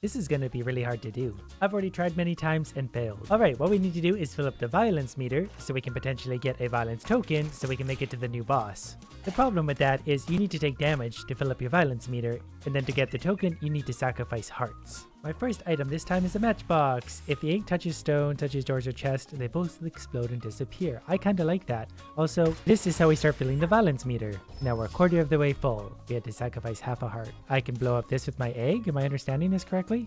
This is going to be really hard to do. I've already tried many times and failed. Alright, what we need to do is fill up the violence meter so we can potentially get a violence token so we can make it to the new boss. The problem with that is you need to take damage to fill up your violence meter, and then to get the token you need to sacrifice hearts. My first item this time is a matchbox. If the ink touches stone, touches doors or chest, they both explode and disappear. I kinda like that. Also, this is how we start filling the violence meter. Now we're a quarter of the way full. We had to sacrifice half a heart. I can blow up this with my egg. Am I understanding this correctly?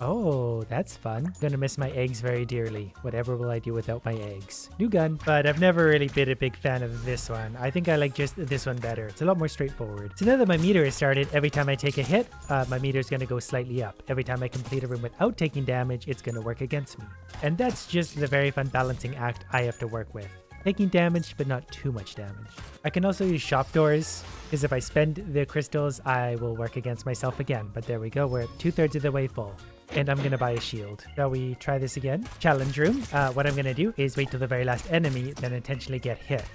Oh, that's fun. Gonna miss my eggs very dearly. Whatever will I do without my eggs? New gun. But I've never really been a big fan of this one. I think I like just this one better. It's a lot more straightforward. So now that my meter is started, every time I take a hit, my meter is gonna go slightly up. Every time I complete a room without taking damage, it's gonna work against me. And that's just the very fun balancing act I have to work with. Taking damage, but not too much damage. I can also use shop doors, because if I spend the crystals, I will work against myself again. But there we go, we're at 2/3 of the way full. And I'm gonna buy a shield. Shall we try this again? Challenge room. What I'm gonna do is wait till the very last enemy, then intentionally get hit.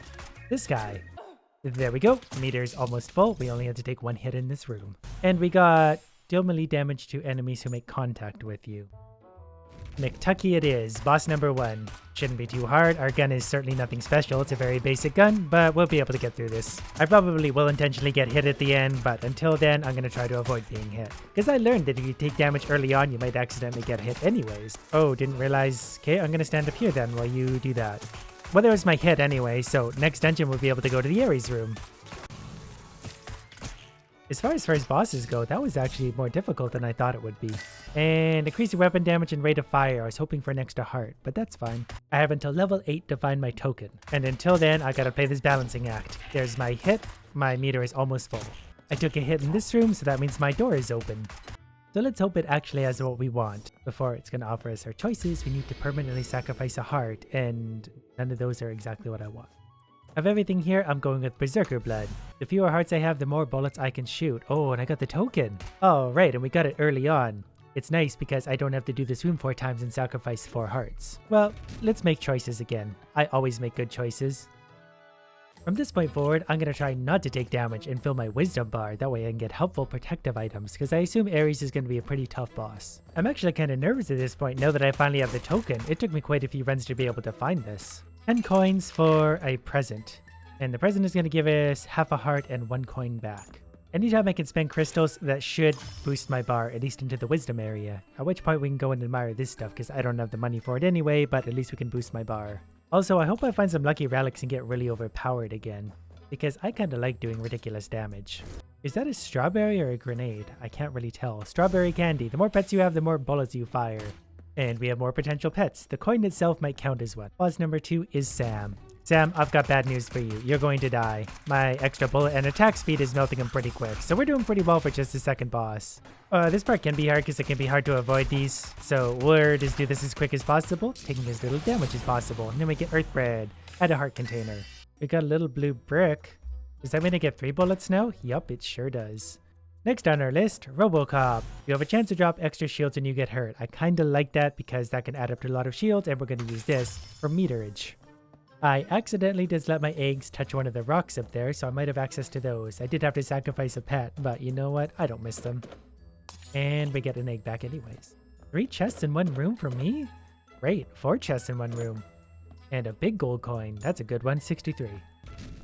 This guy. There we go. Meter's almost full. We only had to take one hit in this room. And we got deal melee damage to enemies who make contact with you. McTucky it is. Boss number 1. Shouldn't be too hard. Our gun is certainly nothing special. It's a very basic gun, but we'll be able to get through this. I probably will intentionally get hit at the end, but until then, I'm going to try to avoid being hit. Because I learned that if you take damage early on, you might accidentally get hit anyways. Oh, didn't realize. Okay, I'm going to stand up here then while you do that. Well, there was my hit anyway, so next dungeon we'll be able to go to the Ares room. As far as first bosses go, that was actually more difficult than I thought it would be. And increase your weapon damage and rate of fire. I was hoping for an extra heart, but that's fine. I have until level 8 to find my token. And until then, I gotta play this balancing act. There's my hit. My meter is almost full. I took a hit in this room, so that means my door is open. So let's hope it actually has what we want. Before it's gonna offer us our choices, we need to permanently sacrifice a heart, and none of those are exactly what I want. Of everything here, I'm going with Berserker blood. The fewer hearts I have, the more bullets I can shoot. Oh, and I got the token. Oh, right, and we got it early on. It's nice because I don't have to do this room 4 times and sacrifice 4 hearts. Well, let's make choices again. I always make good choices. From this point forward, I'm going to try not to take damage and fill my wisdom bar. That way I can get helpful protective items, because I assume Ares is going to be a pretty tough boss. I'm actually kind of nervous at this point now that I finally have the token. It took me quite a few runs to be able to find this. 10 coins for a present. And the present is going to give us half a heart and 1 coin back. Anytime I can spend crystals, that should boost my bar, at least into the wisdom area. At which point we can go and admire this stuff, because I don't have the money for it anyway, but at least we can boost my bar. Also, I hope I find some lucky relics and get really overpowered again, because I kinda like doing ridiculous damage. Is that a strawberry or a grenade? I can't really tell. Strawberry candy. The more pets you have, the more bullets you fire. And we have more potential pets. The coin itself might count as one. Boss number 2 is Sam. Sam, I've got bad news for you. You're going to die. My extra bullet and attack speed is melting him pretty quick, so we're doing pretty well for just the second boss. This part can be hard because it can be hard to avoid these, so we'll just do this as quick as possible, taking as little damage as possible. And then we get Earth Bread. Add a heart container. We got a little blue brick. Does that mean I get 3 bullets now? Yup, it sure does. Next on our list, Robocop. You have a chance to drop extra shields when you get hurt. I kinda like that because that can add up to a lot of shields, and we're gonna use this for meterage. I accidentally just let my eggs touch one of the rocks up there, so I might have access to those. I did have to sacrifice a pet, but you know what? I don't miss them. And we get an egg back anyways. 3 chests in 1 room for me? Great, 4 chests in 1 room. And a big gold coin. That's a good one, 63.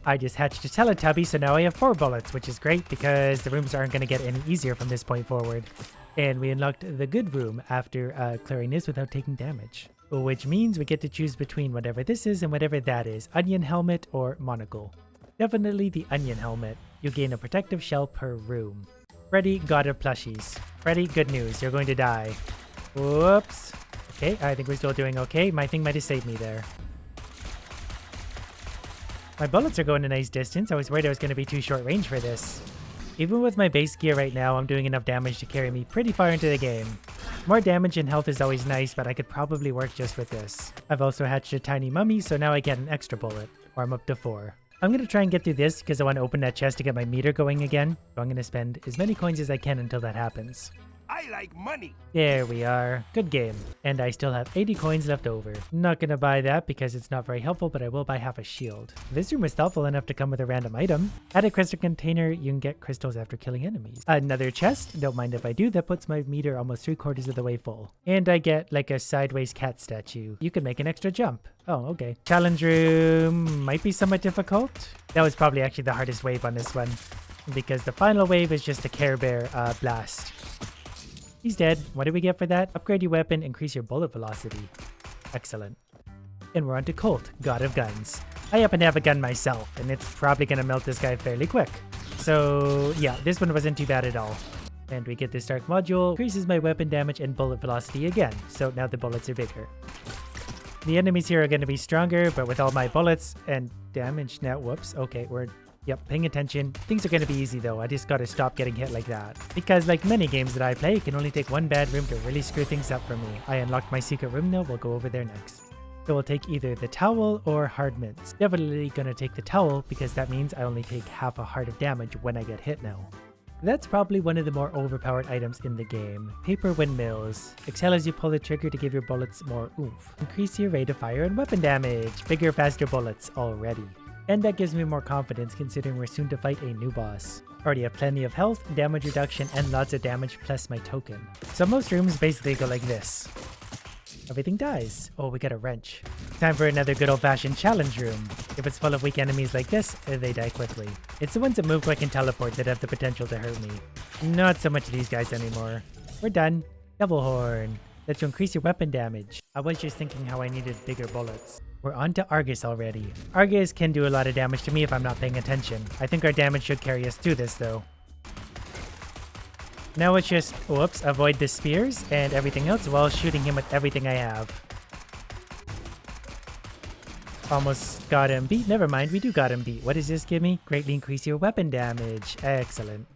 I just hatched a Teletubby, so now I have 4 bullets, which is great because the rooms aren't going to get any easier from this point forward. And we unlocked the good room after clearing this without taking damage. Which means we get to choose between whatever this is and whatever that is, onion helmet or monocle. Definitely the onion helmet. You gain a protective shell per room. Freddy, god of plushies. Freddy, good news, you're going to die. Whoops. Okay, I think we're still doing okay. My thing might have saved me there. My bullets are going a nice distance. I was worried I was going to be too short range for this. Even with my base gear right now, I'm doing enough damage to carry me pretty far into the game. More damage and health is always nice, but I could probably work just with this. I've also hatched a tiny mummy, so now I get an extra bullet, or I'm up to 4. I'm going to try and get through this because I want to open that chest to get my meter going again, so I'm going to spend as many coins as I can until that happens. I like money. There we are. Good game. And I still have 80 coins left over. Not gonna buy that because it's not very helpful, but I will buy half a shield. This room is thoughtful enough to come with a random item. Add a crystal container, you can get crystals after killing enemies. Another chest, don't mind if I do, that puts my meter almost 3/4 of the way full. And I get like a sideways cat statue. You can make an extra jump. Oh, okay. Challenge room might be somewhat difficult. That was probably actually the hardest wave on this one, because the final wave is just a Care Bear blast. He's dead. What do we get for that? Upgrade your weapon, increase your bullet velocity. Excellent. And we're on to Colt, God of Guns. I happen to have a gun myself, and it's probably going to melt this guy fairly quick. So yeah, this one wasn't too bad at all. And we get this Dark Module, increases my weapon damage and bullet velocity again, so now the bullets are bigger. The enemies here are going to be stronger, but with all my bullets and damage now, whoops, okay, Yep, paying attention. Things are going to be easy though. I just got to stop getting hit like that. Because like many games that I play, it can only take one bad room to really screw things up for me. I unlocked my secret room though. We'll go over there next. So we'll take either the towel or hard mints. Definitely going to take the towel because that means I only take half a heart of damage when I get hit now. That's probably one of the more overpowered items in the game. Paper windmills. Exhale as you pull the trigger to give your bullets more oomph. Increase your rate of fire and weapon damage. Bigger, faster bullets already. And that gives me more confidence considering we're soon to fight a new boss. Already have plenty of health, damage reduction, and lots of damage plus my token. So most rooms basically go like this. Everything dies. Oh, we got a wrench. Time for another good old-fashioned challenge room. If it's full of weak enemies like this, they die quickly. It's the ones that move quick and teleport that have the potential to hurt me. Not so much these guys anymore. We're done. Devil Horn. That's to increase your weapon damage. I was just thinking how I needed bigger bullets. We're on to Argus already. Argus can do a lot of damage to me if I'm not paying attention. I think our damage should carry us through this though. Now it's just, whoops, avoid the spears and everything else while shooting him with everything I have. Almost got him beat. Never mind, we do got him beat. What does this give me? Greatly increase your weapon damage. Excellent.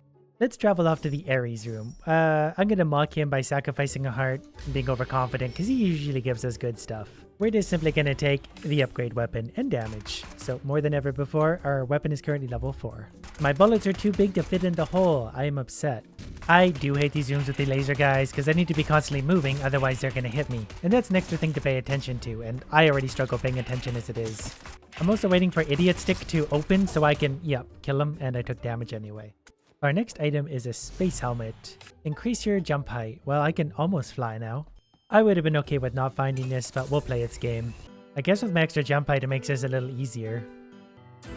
Let's travel off to the Ares room. I'm gonna mock him by sacrificing a heart and being overconfident because he usually gives us good stuff. We're just simply gonna take the upgrade weapon and damage. So more than ever before, our weapon is currently level 4. My bullets are too big to fit in the hole. I am upset. I do hate these rooms with the laser guys because I need to be constantly moving, otherwise they're gonna hit me. And that's an extra thing to pay attention to, and I already struggle paying attention as it is. I'm also waiting for Idiot Stick to open so I can, kill him, and I took damage anyway. Our next item is a space helmet. Increase your jump height. Well, I can almost fly now. I would have been okay with not finding this, but we'll play its game. I guess with my extra jump height, it makes this a little easier.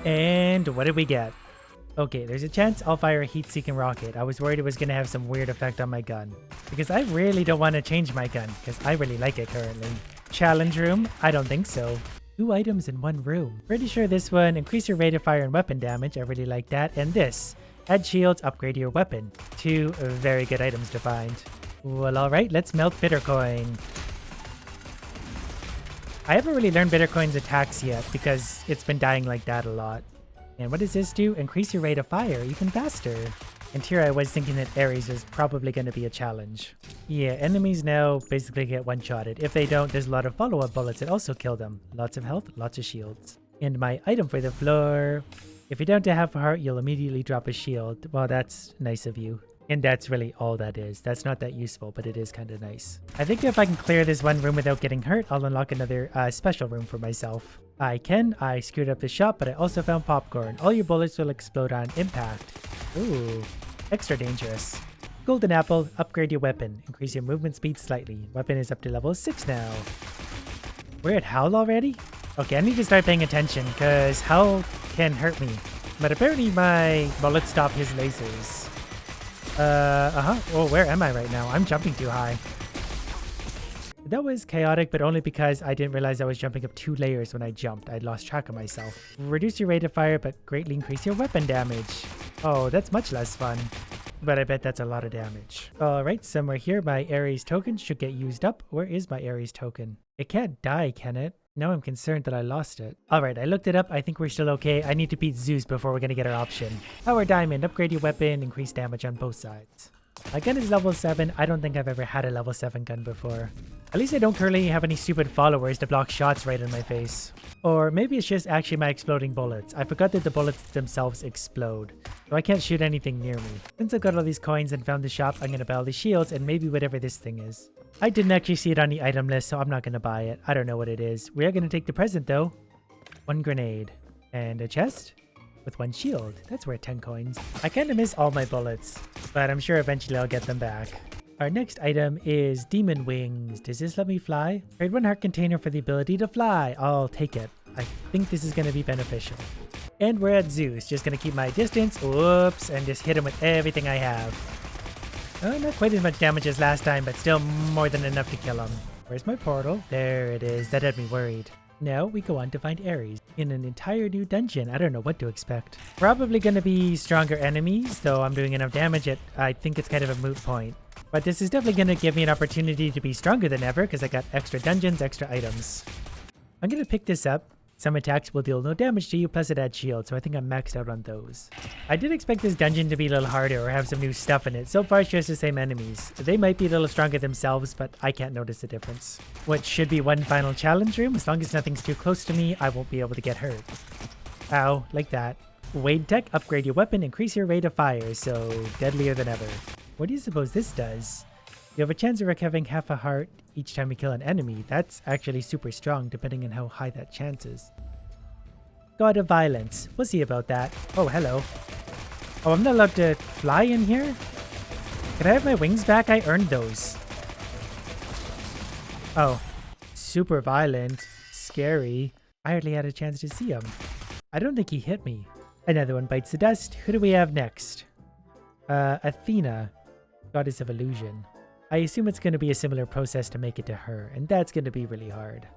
And what did we get? Okay, there's a chance I'll fire a heat-seeking rocket. I was worried it was going to have some weird effect on my gun. Because I really don't want to change my gun, because I really like it currently. Challenge room? I don't think so. 2 items in 1 room. Pretty sure this one, increase your rate of fire and weapon damage. I really like that. And this. Add shields, upgrade your weapon. 2 very good items to find. Well, alright, let's melt Bittercoin. I haven't really learned Bittercoin's attacks yet because it's been dying like that a lot. And what does this do? Increase your rate of fire even faster. And here I was thinking that Ares was probably going to be a challenge. Yeah, enemies now basically get one-shotted. If they don't, there's a lot of follow-up bullets that also kill them. Lots of health, lots of shields. And my item for the floor... If you're down to half a heart, you'll immediately drop a shield. Well, that's nice of you. And that's really all that is. That's not that useful, but it is kind of nice. I think if I can clear this one room without getting hurt, I'll unlock another special room for myself. I screwed up the shop, but I also found popcorn. All your bullets will explode on impact. Ooh, extra dangerous. Golden apple, upgrade your weapon. Increase your movement speed slightly. Weapon is up to level 6 now. We're at Howl already? Okay, I need to start paying attention, because Howl can hurt me. But apparently my bullets stop his lasers. Oh, where am I right now? I'm jumping too high. That was chaotic, but only because I didn't realize I was jumping up 2 layers when I jumped. I lost track of myself. Reduce your rate of fire, but greatly increase your weapon damage. Oh, that's much less fun. But I bet that's a lot of damage. Alright, somewhere here my Ares token should get used up. Where is my Ares token? It can't die, can it? Now I'm concerned that I lost it. Alright, I looked it up. I think we're still okay. I need to beat Zeus before we're gonna get our option. Power Diamond, upgrade your weapon, increase damage on both sides. My gun is level 7. I don't think I've ever had a level 7 gun before. At least I don't currently have any stupid followers to block shots right in my face. Or maybe it's just actually my exploding bullets. I forgot that the bullets themselves explode, so I can't shoot anything near me. Since I've got all these coins and found the shop, I'm gonna buy all the shields and maybe whatever this thing is. I didn't actually see it on the item list, so I'm not gonna buy it. I don't know what it is. We are gonna take the present though. 1 grenade. And a chest with 1 shield. That's worth 10 coins. I kinda miss all my bullets, but I'm sure eventually I'll get them back. Our next item is Demon Wings. Does this let me fly? Trade 1 heart container for the ability to fly. I'll take it. I think this is going to be beneficial. And we're at Zeus. Just going to keep my distance. Whoops. And just hit him with everything I have. Oh, not quite as much damage as last time, but still more than enough to kill him. Where's my portal? There it is. That had me worried. Now we go on to find Ares in an entire new dungeon. I don't know what to expect. Probably going to be stronger enemies, though I'm doing enough damage. I think it's kind of a moot point. But this is definitely going to give me an opportunity to be stronger than ever because I got extra dungeons, extra items. I'm going to pick this up. Some attacks will deal no damage to you, plus it adds shield, so I think I'm maxed out on those. I did expect this dungeon to be a little harder or have some new stuff in it. So far it's just the same enemies. They might be a little stronger themselves, but I can't notice the difference. What should be one final challenge room, as long as nothing's too close to me, I won't be able to get hurt. Ow, like that. Wade Tech, upgrade your weapon, increase your rate of fire, so deadlier than ever. What do you suppose this does? You have a chance of recovering half a heart each time you kill an enemy. That's actually super strong, depending on how high that chance is. God of Violence. We'll see about that. Oh, hello. Oh, I'm not allowed to fly in here? Can I have my wings back? I earned those. Oh. Super violent. Scary. I hardly had a chance to see him. I don't think he hit me. Another one bites the dust. Who do we have next? Athena. Goddess of Illusion. I assume it's going to be a similar process to make it to her, and that's going to be really hard.